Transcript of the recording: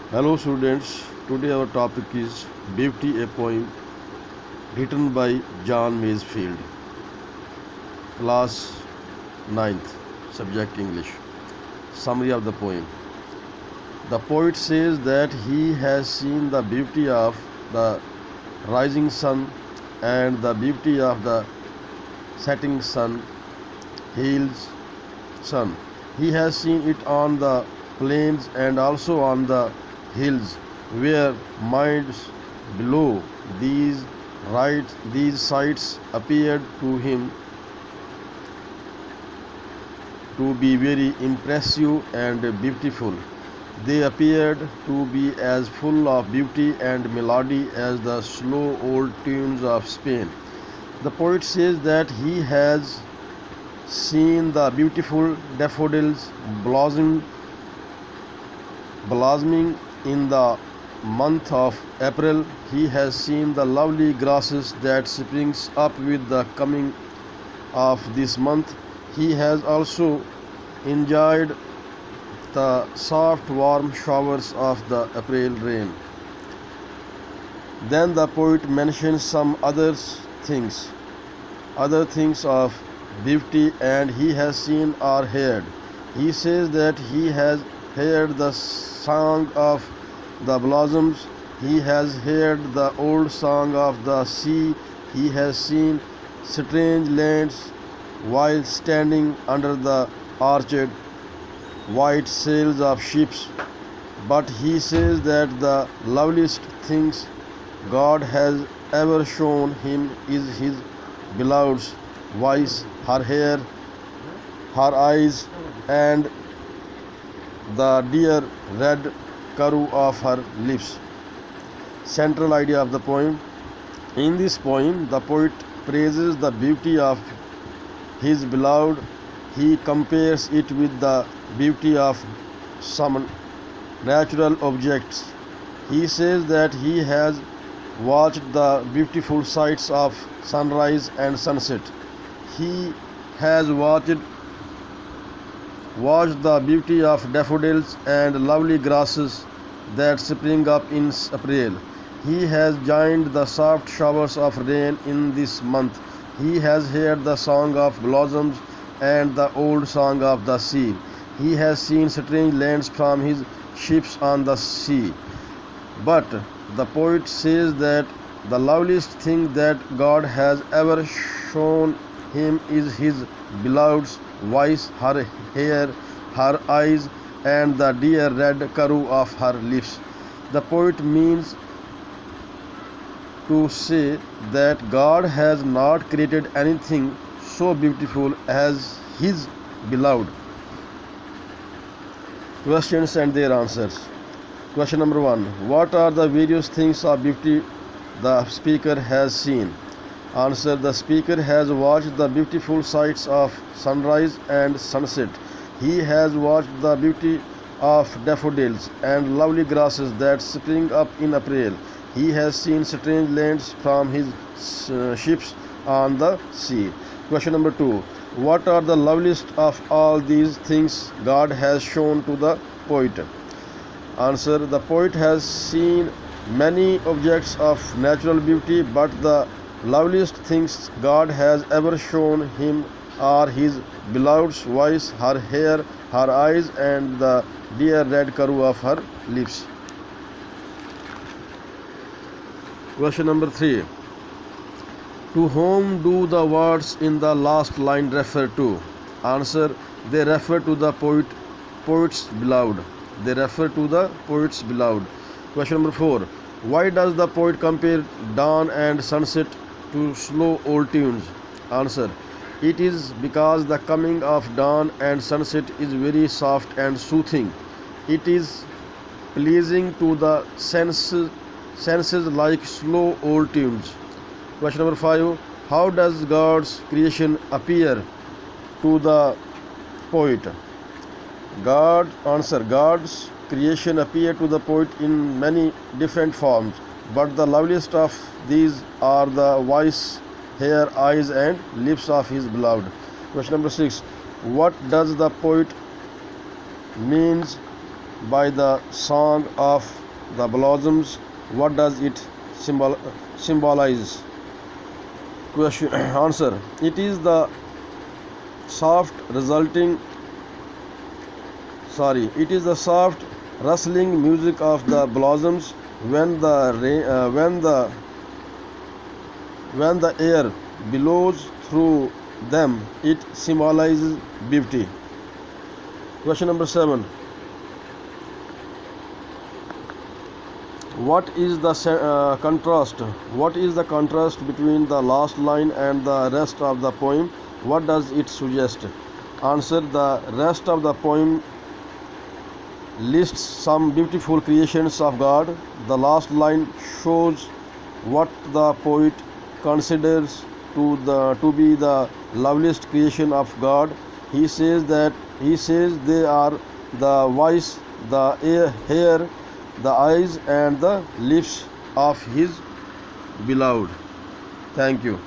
Hello students, today our topic is Beauty, a poem written by John Masefield, class ninth, subject English. Summary of the poem. The poet says that he has seen the beauty of the rising sun and the beauty of the setting sun. He has seen it on the plains and also on the hills where miles below these sights appeared to him to be very impressive and beautiful. They appeared to be as full of beauty and melody as the slow old tunes of Spain. The poet says that he has seen the beautiful daffodils blossoming in the month of April. He has seen the lovely grasses that springs up with the coming of this month. He has also enjoyed the soft warm showers of the April rain. Then the poet mentions some other things of beauty and he has seen or heard. He says that he has heard the song of the blossoms, he has heard the old song of the sea, he has seen strange lands while standing under the arched white sails of ships. But he says that the loveliest things God has ever shown him is his beloved's voice, her hair, her eyes, and the dear red curve of her lips. Central idea of the poem. In this poem, the poet praises the beauty of his beloved. He compares it with the beauty of some natural objects. He says that he has watched the beautiful sights of sunrise and sunset. He has watched the beauty of daffodils and lovely grasses that spring up in April. He has joined the soft showers of rain in this month. He has heard the song of blossoms and the old song of the sea. He has seen strange lands from his ships on the sea. But the poet says that the loveliest thing that God has ever shown him is his beloved's voice, her hair, her eyes, and the dear red curve of her lips. The poet means to say that God has not created anything so beautiful as his beloved. Questions and their answers. Question number 1. What are the various things of beauty the speaker has seen? Answer. The speaker has watched the beautiful sights of sunrise and sunset. He has watched the beauty of daffodils and lovely grasses that spring up in April. He has seen strange lands from his ships on the sea. Question number 2. What are the loveliest of all these things God has shown to the poet? Answer. The poet has seen many objects of natural beauty, but the loveliest things God has ever shown him are his beloved's voice, her hair, her eyes, and the dear red curve of her lips. Question number 3. To whom do the words in the last line refer to? Answer. They refer to the poet's beloved. They refer to the poet's beloved. Question number 4. Why does the poet compare dawn and sunset to slow old tunes? Answer. It is because the coming of dawn and sunset is very soft and soothing. It is pleasing to the senses like slow old tunes. Question number 5. How does God's creation appear to the poet? God's creation appeared to the poet in many different forms, but the loveliest of these are the voice, hair, eyes, and lips of his beloved. Question number 6. What does the poet means by the song of the blossoms. What does it symbolize? Question answer. It is the soft resulting it is the soft rustling music of the blossoms when the air blows through them. It symbolizes beauty. Question number 7. What is the contrast? What is the contrast between the last line and the rest of the poem? What does it suggest? Answer. The rest of the poem lists some beautiful creations of God. The last line shows what the poet considers to be the loveliest creation of God. He says they are the voice, the hair, the eyes and the lips of his beloved. Thank you.